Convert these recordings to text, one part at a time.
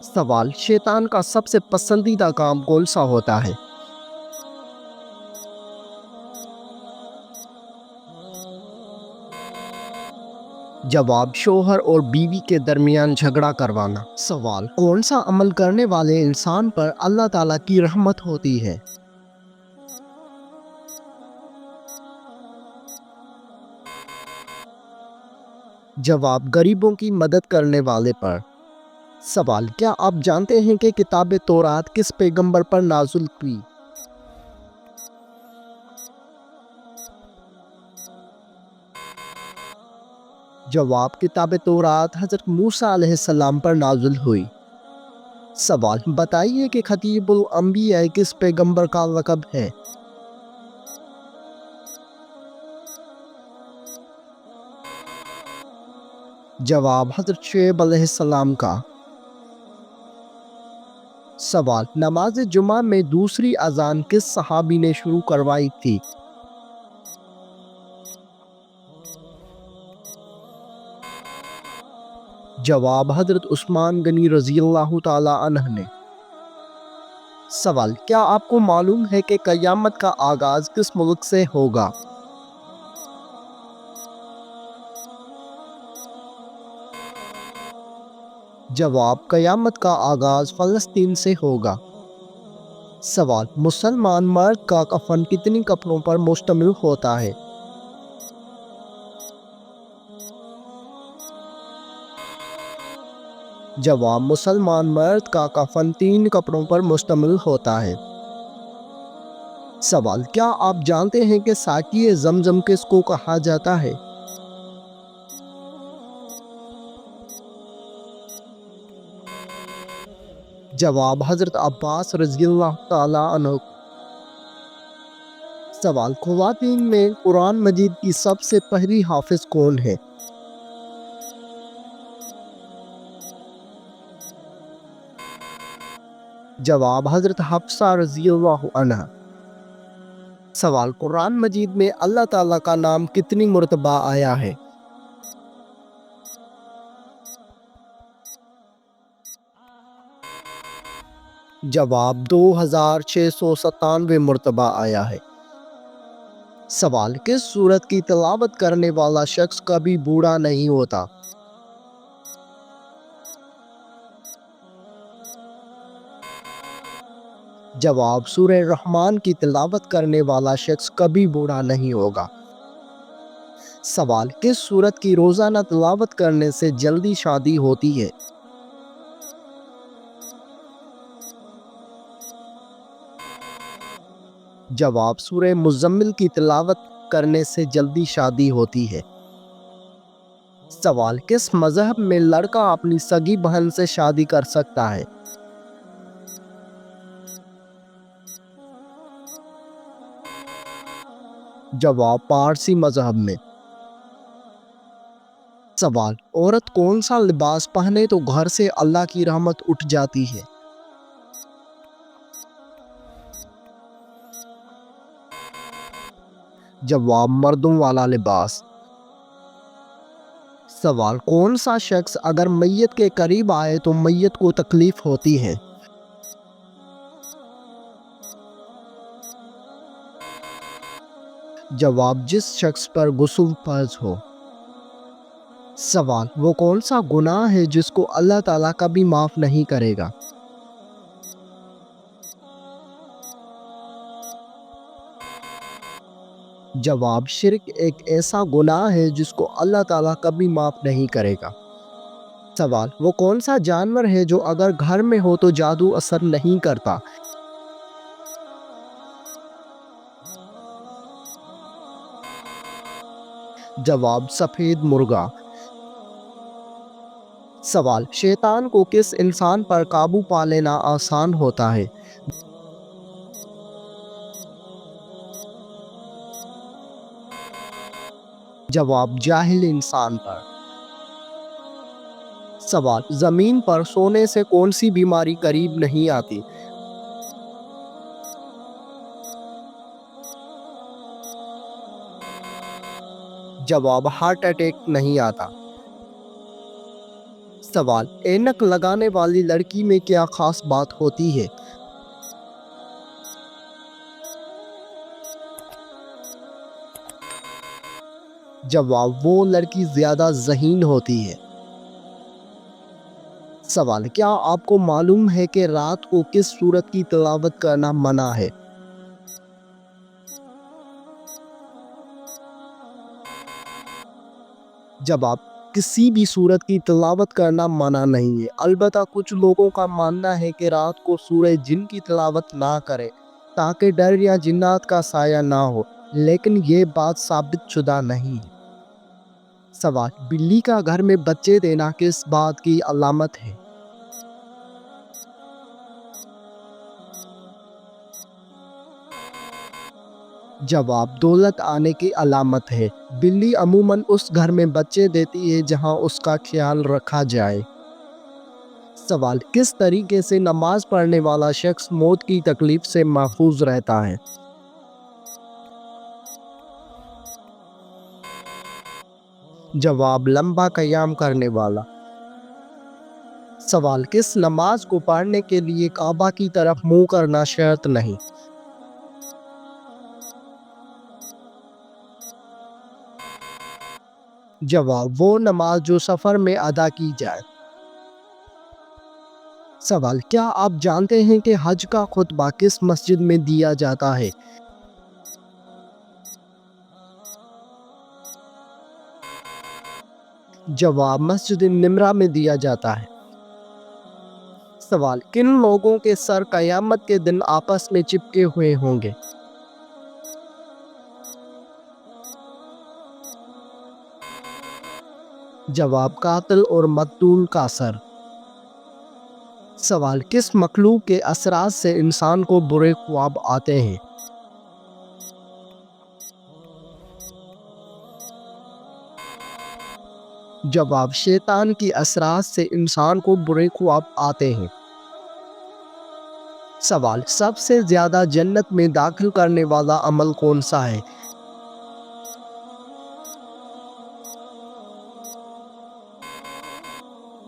سوال: شیطان کا سب سے پسندیدہ کام کون سا ہوتا ہے؟ جواب: شوہر اور بیوی کے درمیان جھگڑا کروانا۔ سوال: کون سا عمل کرنے والے انسان پر اللہ تعالیٰ کی رحمت ہوتی ہے؟ جواب: غریبوں کی مدد کرنے والے پر۔ سوال: کیا آپ جانتے ہیں کہ کتاب تورات کس پیغمبر پر نازل ہوئی؟ جواب: کتاب تورات حضرت موسیٰ علیہ السلام پر نازل ہوئی۔ سوال: بتائیے کہ خطیب الانبیاء کس پیغمبر کا لقب ہے؟ جواب: حضرت شعیب علیہ السلام کا۔ سوال: نماز جمعہ میں دوسری اذان کس صحابی نے شروع کروائی تھی؟ جواب: حضرت عثمان غنی رضی اللہ تعالی عنہ نے۔ سوال: کیا آپ کو معلوم ہے کہ قیامت کا آغاز کس ملک سے ہوگا؟ جواب: قیامت کا آغاز فلسطین سے ہوگا۔ سوال: مسلمان مرد کا کفن کتنی کپڑوں پر مشتمل ہوتا ہے؟ جواب: مسلمان مرد کا کفن 3 کپڑوں پر مشتمل ہوتا ہے۔ سوال: کیا آپ جانتے ہیں کہ ساقی زمزم کس کو کہا جاتا ہے؟ جواب: حضرت عباس رضی اللہ تعالی عنہ۔ سوال: خواتین میں قرآن مجید کی سب سے پہلی حافظ کون ہے؟ جواب: حضرت حفصہ رضی اللہ عنہا۔ سوال: قرآن مجید میں اللہ تعالیٰ کا نام کتنی مرتبہ آیا ہے؟ جواب: 2697 مرتبہ آیا ہے۔ سوال: کس سورت کی تلاوت کرنے والا شخص کبھی بوڑھا نہیں ہوتا؟ جواب: سورہ رحمان کی تلاوت کرنے والا شخص کبھی بوڑھا نہیں ہوگا۔ سوال: کس سورت کی روزانہ تلاوت کرنے سے جلدی شادی ہوتی ہے؟ جواب: سورہ مزمل کی تلاوت کرنے سے جلدی شادی ہوتی ہے۔ سوال: کس مذہب میں لڑکا اپنی سگی بہن سے شادی کر سکتا ہے؟ جواب: پارسی مذہب میں۔ سوال: عورت کون سا لباس پہنے تو گھر سے اللہ کی رحمت اٹھ جاتی ہے؟ جواب: مردوں والا لباس۔ سوال: کون سا شخص اگر میت کے قریب آئے تو میت کو تکلیف ہوتی ہے؟ جواب: جس شخص پر غسل فرض ہو۔ سوال: وہ کون سا گناہ ہے جس کو اللہ تعالیٰ کبھی معاف نہیں کرے گا؟ جواب: شرک ایک ایسا گناہ ہے جس کو اللہ تعالیٰ کبھی معاف نہیں کرے گا۔ سوال: وہ کون سا جانور ہے جو اگر گھر میں ہو تو جادو اثر نہیں کرتا؟ جواب: سفید مرغا۔ سوال: شیطان کو کس انسان پر قابو پا لینا آسان ہوتا ہے؟ جواب: جاہل انسان پر۔ سوال: زمین پر سونے سے کون سی بیماری قریب نہیں آتی؟ جواب: ہارٹ اٹیک نہیں آتا۔ سوال: اینک لگانے والی لڑکی میں کیا خاص بات ہوتی ہے؟ جواب: وہ لڑکی زیادہ ذہین ہوتی ہے۔ سوال: کیا آپ کو معلوم ہے کہ رات کو کس سورت کی تلاوت کرنا منع ہے؟ جواب: کسی بھی سورت کی تلاوت کرنا منع نہیں ہے، البتہ کچھ لوگوں کا ماننا ہے کہ رات کو سورہ جن کی تلاوت نہ کرے تاکہ ڈر یا جنات کا سایہ نہ ہو، لیکن یہ بات ثابت شدہ نہیں ہے۔ سوال: بلی کا گھر میں بچے دینا کس بات کی علامت ہے؟ جواب: دولت آنے کی علامت ہے۔ بلی عموماً اس گھر میں بچے دیتی ہے جہاں اس کا خیال رکھا جائے۔ سوال: کس طریقے سے نماز پڑھنے والا شخص موت کی تکلیف سے محفوظ رہتا ہے؟ جواب: لمبا قیام کرنے والا۔ سوال: کس نماز کو پڑھنے کے لیے کعبہ کی طرف منہ کرنا شرط نہیں؟ جواب: وہ نماز جو سفر میں ادا کی جائے۔ سوال: کیا آپ جانتے ہیں کہ حج کا خطبہ کس مسجد میں دیا جاتا ہے؟ جواب: مسجد نمرہ میں دیا جاتا ہے۔ سوال: کن لوگوں کے سر قیامت کے دن آپس میں چپکے ہوئے ہوں گے؟ جواب: قاتل اور مقتول کا سر۔ سوال: کس مخلوق کے اثرات سے انسان کو برے خواب آتے ہیں؟ جواب: شیطان کی اثرات سے انسان کو برے خواب آتے ہیں۔ سوال: سب سے زیادہ جنت میں داخل کرنے والا عمل کون سا ہے؟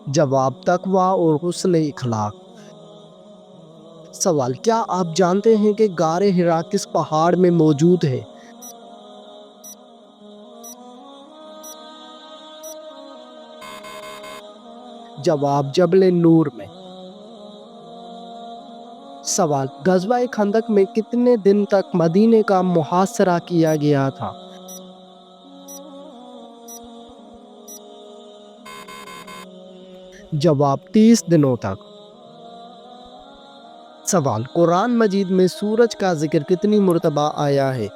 جواب: تقویٰ اور حسن اخلاق۔ سوال: کیا آپ جانتے ہیں کہ غار حرا کس پہاڑ میں موجود ہے؟ جواب: جبل نور میں۔ سوال: غزوہ خندق میں کتنے دن تک مدینے کا محاصرہ کیا گیا تھا؟ جواب: 30 دنوں تک۔ سوال: قرآن مجید میں سورج کا ذکر کتنی مرتبہ آیا ہے؟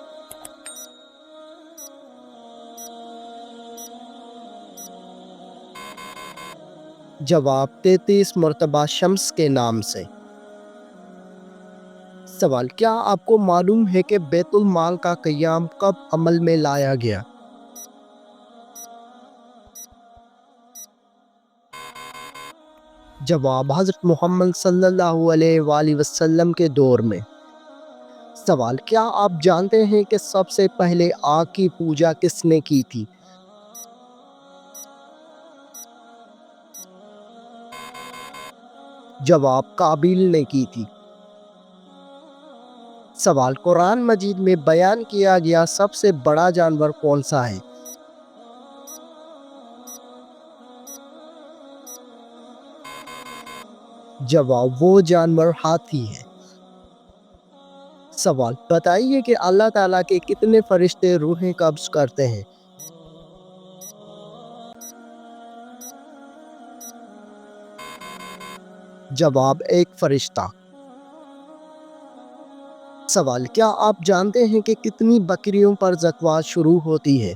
جواب: 33 مرتبہ شمس کے نام سے۔ سوال: کیا آپ کو معلوم ہے کہ بیت المال کا قیام کب عمل میں لایا گیا؟ جواب: حضرت محمد صلی اللہ علیہ وآلہ وسلم کے دور میں۔ سوال: کیا آپ جانتے ہیں کہ سب سے پہلے آگ کی پوجا کس نے کی تھی؟ جواب: قابیل نے کی تھی۔ سوال: قرآن مجید میں بیان کیا گیا سب سے بڑا جانور کون سا ہے؟ جواب: وہ جانور ہاتھی ہے۔ سوال: بتائیے کہ اللہ تعالیٰ کے کتنے فرشتے روحیں قبض کرتے ہیں؟ جواب: ایک فرشتہ۔ سوال: کیا آپ جانتے ہیں کہ کتنی بکریوں پر زکوٰۃ شروع ہوتی ہے؟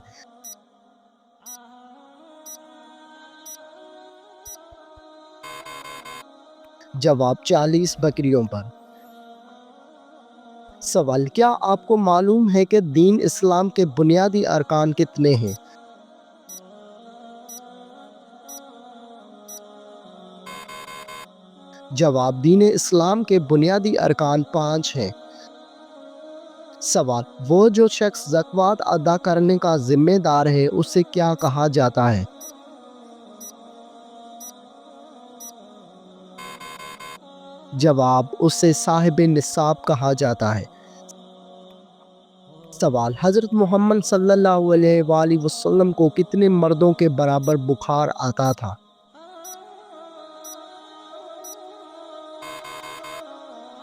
جواب: 40 بکریوں پر۔ سوال: کیا آپ کو معلوم ہے کہ دین اسلام کے بنیادی ارکان کتنے ہیں؟ جواب: دین اسلام کے بنیادی ارکان 5 ہیں۔ سوال: وہ جو شخص زکوٰۃ ادا کرنے کا ذمہ دار ہے اسے کیا کہا جاتا ہے؟ جواب: اسے صاحب نصاب کہا جاتا ہے۔ سوال: حضرت محمد صلی اللہ علیہ وآلہ وسلم کو کتنے مردوں کے برابر بخار آتا تھا؟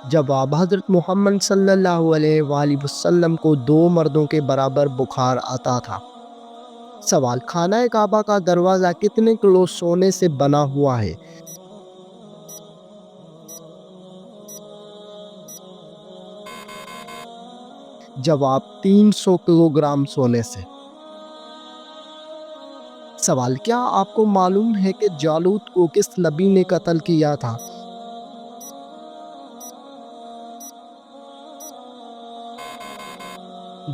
جواب: حضرت محمد صلی اللہ علیہ وآلہ وسلم کو 2 مردوں کے برابر بخار آتا تھا۔ سوال: خانہ کعبہ کا دروازہ کتنے کلو سونے سے بنا ہوا ہے؟ جواب: 300 کلو گرام سونے سے۔ سوال: کیا آپ کو معلوم ہے کہ جالوت کو کس نبی نے قتل کیا تھا؟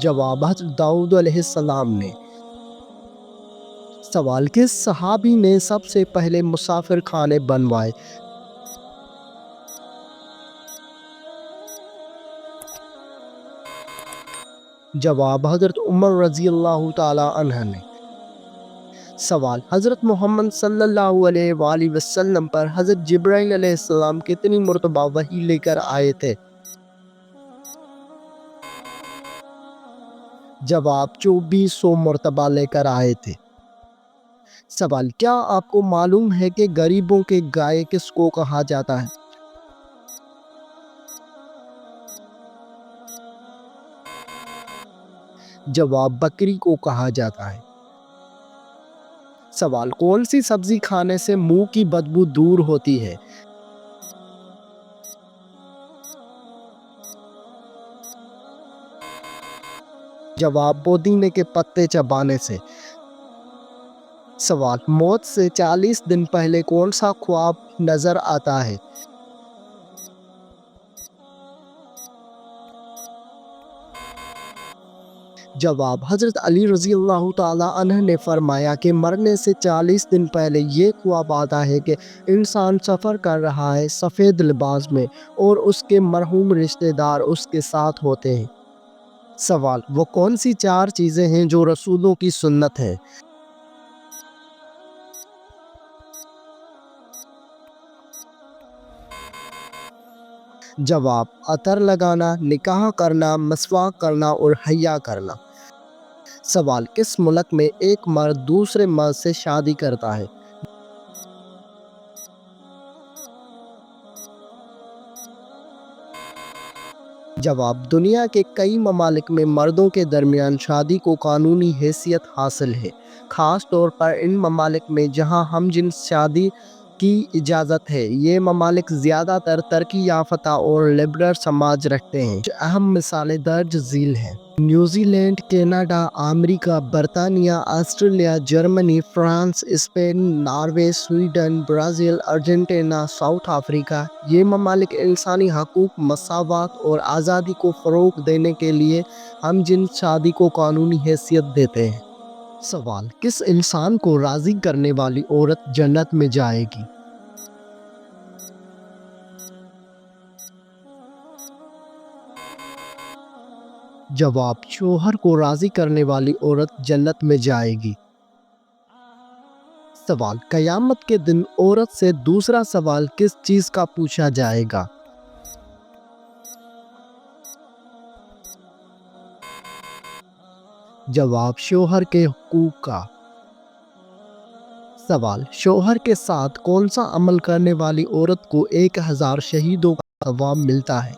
جواب: حضرت داؤد علیہ السلام نے۔ سوال: کس صحابی نے سب سے پہلے مسافر خانے بنوائے؟ جواب: حضرت عمر رضی اللہ تعالی عنہ نے۔ سوال: حضرت محمد صلی اللہ علیہ وآلہ وسلم پر حضرت جبرائیل علیہ السلام کتنی مرتبہ وحی لے کر آئے تھے؟ جواب: 2400 مرتبہ لے کر آئے تھے۔ سوال: کیا آپ کو معلوم ہے کہ غریبوں کے گائے کس کو کہا جاتا ہے؟ جواب: بکری کو کہا جاتا ہے۔ سوال: کون سی سبزی کھانے سے منہ کی بدبو دور ہوتی ہے؟ جواب: پودینے کے پتے چبانے سے۔ سوال: موت سے 40 دن پہلے کون سا خواب نظر آتا ہے؟ جواب: حضرت علی رضی اللہ تعالی عنہ نے فرمایا کہ مرنے سے 40 دن پہلے یہ خواب آتا ہے کہ انسان سفر کر رہا ہے سفید لباس میں اور اس کے مرحوم رشتہ دار اس کے ساتھ ہوتے ہیں۔ سوال: وہ کون سی 4 چیزیں ہیں جو رسولوں کی سنت ہے؟ جواب: عطر لگانا، نکاح کرنا، مسواک کرنا اور حیا کرنا۔ سوال: کس ملک میں ایک مرد دوسرے مرد سے شادی کرتا ہے؟ جواب: دنیا کے کئی ممالک میں مردوں کے درمیان شادی کو قانونی حیثیت حاصل ہے، خاص طور پر ان ممالک میں جہاں ہم جنس شادی کی اجازت ہے۔ یہ ممالک زیادہ تر ترقی یافتہ اور لبرل سماج رکھتے ہیں۔ کچھ اہم مثالیں درج ذیل ہیں: نیوزی لینڈ، کینیڈا، امریکہ، برطانیہ، آسٹریلیا، جرمنی، France, Spain, Norway, Sweden, Brazil, Argentina, South Africa. یہ ممالک انسانی حقوق، مساوات اور آزادی کو فروغ دینے کے لیے ہم جنس شادی کو قانونی حیثیت دیتے ہیں۔ سوال: کس انسان کو راضی کرنے والی عورت جنت میں جائے گی؟ جواب: شوہر کو راضی کرنے والی عورت جنت میں جائے گی۔ سوال: قیامت کے دن عورت سے دوسرا سوال کس چیز کا پوچھا جائے گا؟ جواب: شوہر کے حقوق کا۔ سوال: شوہر کے ساتھ کون سا عمل کرنے والی عورت کو 1000 شہیدوں کا ثواب ملتا ہے؟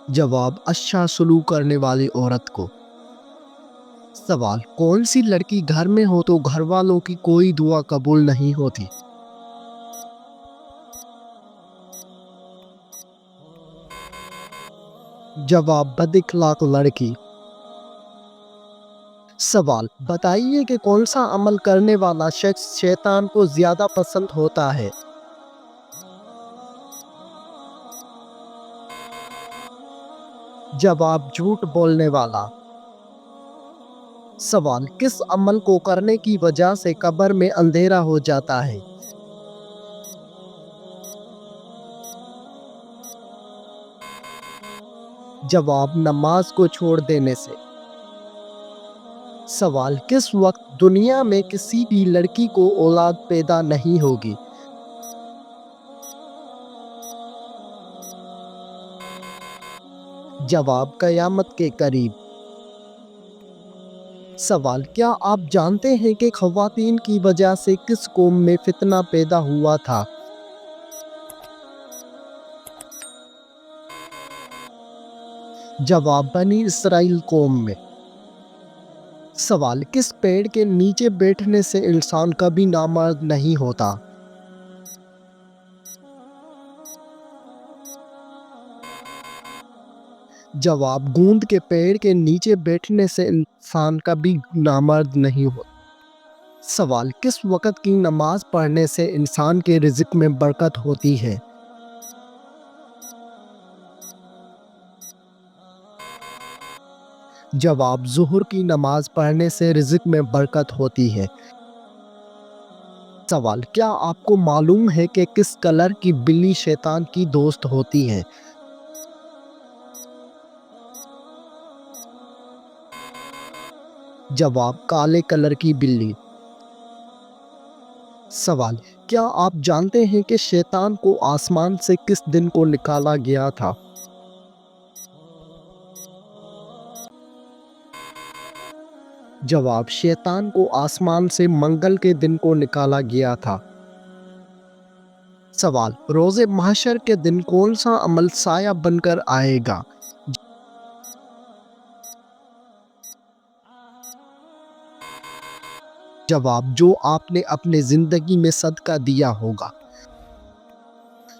جواب: اچھا سلوک کرنے والی عورت کو۔ سوال: کون سی لڑکی گھر میں ہو تو گھر والوں کی کوئی دعا قبول نہیں ہوتی؟ جواب: بد اخلاق لڑکی۔ سوال: بتائیے کہ کون سا عمل کرنے والا شخص شیطان کو زیادہ پسند ہوتا ہے؟ جواب: جھوٹ بولنے والا۔ سوال: کس عمل کو کرنے کی وجہ سے قبر میں اندھیرا ہو جاتا ہے؟ جواب: نماز کو چھوڑ دینے سے۔ سوال کس وقت دنیا میں کسی بھی لڑکی کو اولاد پیدا نہیں ہوگی؟ جواب قیامت کے قریب۔ سوال کیا آپ جانتے ہیں کہ خواتین کی وجہ سے کس قوم میں فتنہ پیدا ہوا تھا؟ جواب بنی اسرائیل قوم میں۔ سوال کس پیڑ کے نیچے بیٹھنے سے انسان کبھی نامرد نہیں ہوتا؟ جواب گوند کے پیڑ کے نیچے بیٹھنے سے انسان کبھی نامرد نہیں ہوتا۔ سوال کس وقت کی نماز پڑھنے سے انسان کے رزق میں برکت ہوتی ہے؟ جواب ظہر کی نماز پڑھنے سے رزق میں برکت ہوتی ہے۔ سوال کیا آپ کو معلوم ہے کہ کس کلر کی بلی شیطان کی دوست ہوتی ہے؟ جواب کالے کلر کی بلی۔ سوال کیا آپ جانتے ہیں کہ شیطان کو آسمان سے کس دن کو نکالا گیا تھا؟ جواب شیطان کو آسمان سے منگل کے دن کو نکالا گیا تھا۔ سوال روز محشر کے دن کون سا عمل سایہ بن کر آئے گا؟ جواب جو آپ نے اپنے زندگی میں صدقہ دیا ہوگا۔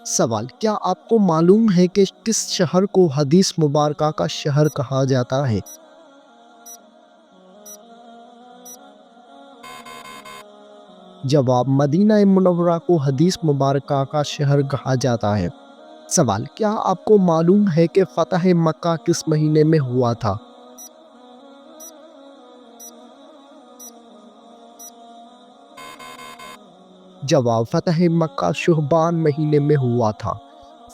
سوال کیا آپ کو معلوم ہے کہ کس شہر کو حدیث مبارکہ کا شہر کہا جاتا ہے؟ جواب مدینہ منورہ کو حدیث مبارکہ کا شہر کہا جاتا ہے۔ سوال کیا آپ کو معلوم ہے کہ فتح مکہ کس مہینے میں ہوا تھا؟ جواب فتح مکہ شعبان مہینے میں ہوا تھا۔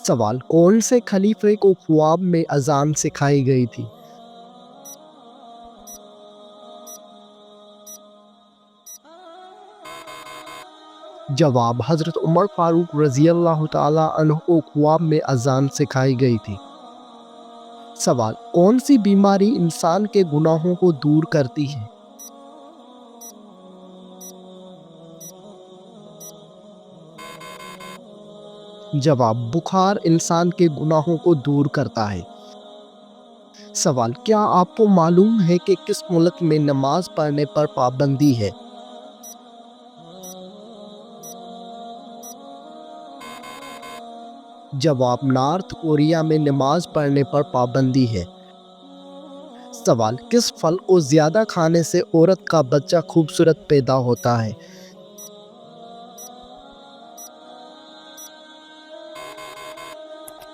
سوال کون سے خلیفے کو خواب میں اذان سکھائی گئی تھی؟ جواب حضرت عمر فاروق رضی اللہ تعالیٰ عنہ کو خواب میں اذان سکھائی گئی تھی۔ سوال کون سی بیماری انسان کے گناہوں کو دور کرتی ہے؟ جواب بخار انسان کے گناہوں کو دور کرتا ہے۔ سوال کیا آپ کو معلوم ہے کہ کس ملک میں نماز پڑھنے پر پابندی ہے؟ جواب نارتھ کوریا میں نماز پڑھنے پر پابندی ہے۔ سوال کس پھل کو زیادہ کھانے سے عورت کا بچہ خوبصورت پیدا ہوتا ہے؟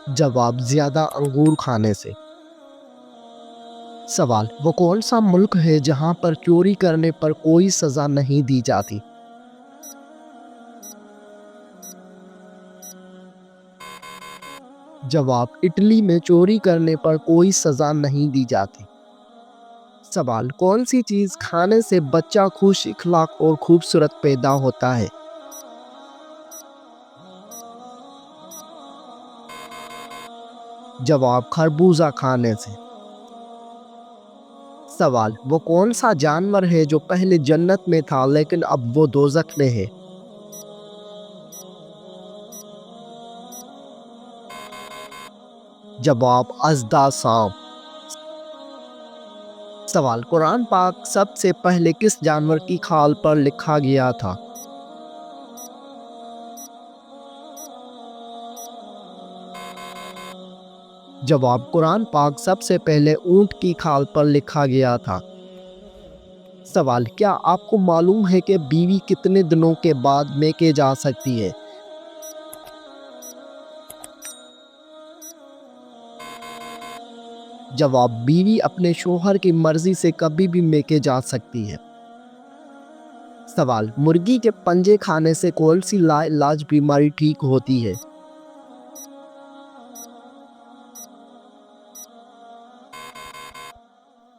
جواب زیادہ انگور کھانے سے۔ سوال وہ کون سا ملک ہے جہاں پر چوری کرنے پر کوئی سزا نہیں دی جاتی؟ جواب اٹلی میں چوری کرنے پر کوئی سزا نہیں دی جاتی۔ سوال کون سی چیز کھانے سے بچہ خوش اخلاق اور خوبصورت پیدا ہوتا ہے؟ جواب خربوزہ کھانے سے۔ سوال وہ کون سا جانور ہے جو پہلے جنت میں تھا لیکن اب وہ دوزخ میں ہے؟ جواب اژدھا سانپ۔ سوال قرآن پاک سب سے پہلے کس جانور کی کھال پر لکھا گیا تھا؟ جواب قرآن پاک سب سے پہلے اونٹ کی کھال پر لکھا گیا تھا۔ سوال کیا آپ کو معلوم ہے کہ بیوی کتنے دنوں کے بعد میکے جا سکتی ہے؟ جواب بیوی اپنے شوہر کی مرضی سے کبھی بھی میکے جا سکتی ہے۔ سوال مرغی کے پنجے کھانے سے کون سی لا علاج بیماری ٹھیک ہوتی ہے؟